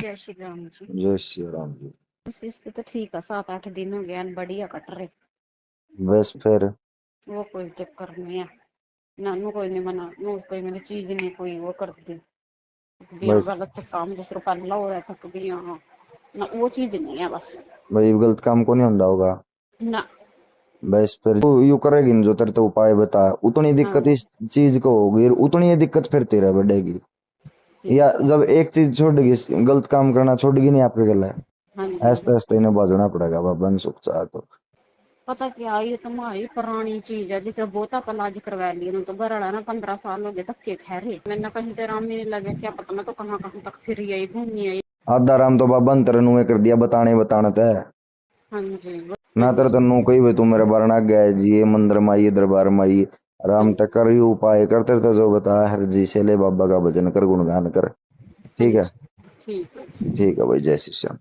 जय श्री राम जी। जय श्री राम जी। बस इसके तो ठीक है, 7-8 दिन हो गए बढ़िया कट रहे। बस फिर वो कोई चक्कर नहीं है। नानू कोई नहीं मना, नो कोई मेरी चीज नहीं कोई वो कर दी भाई गलत काम जिस तरह पहला हो रहा था कभी ना वो चीज नहीं है बस। भाई गलत काम को नहीं होता होगा। ना। बस फिर तू यू करेगी न जो तेरे तो उपाय बता, उतनी दिक्कत हाँ इस चीज को होगी, उतनी ही दिक्कत फिर तेरे बढ़ेगी। ठीक या है। जब एक चीज छोड़ेगी, गलत काम करना छोड़ेगी नहीं आपके गले, हाँ जी। ऐसे ऐसे इन्हें बाजना पड़ेगा बाबा बन सुख चाह तो। पता क्या, ये तुम्हारी पुरानी चीज है जिसे बहुत इलाज करवा लिया ना, तो बरड़ा ना 15 साल हो गए धक्के ठहरे। मैंने कहीं तेरा नहीं लगे क्या पता, मैं तो कहाँ कहाँ तक फिर यही घूमी आई। आधा राम तो बाबा अंतर नुए कर दिया बताने बताने ते हाँ जी। ना हाँ तेरे जी। तन्नू कही भाई तू मेरे बारणा गए जी ये मंदिर माई दरबार माई हाँ राम जी। तक कर यू उपाय करते तो जो बता हर जी से ले बाबा का भजन कर गुणगान कर। हाँ ठीक है। जी। ठीक है। ठीक है भाई जय श्री श्याम।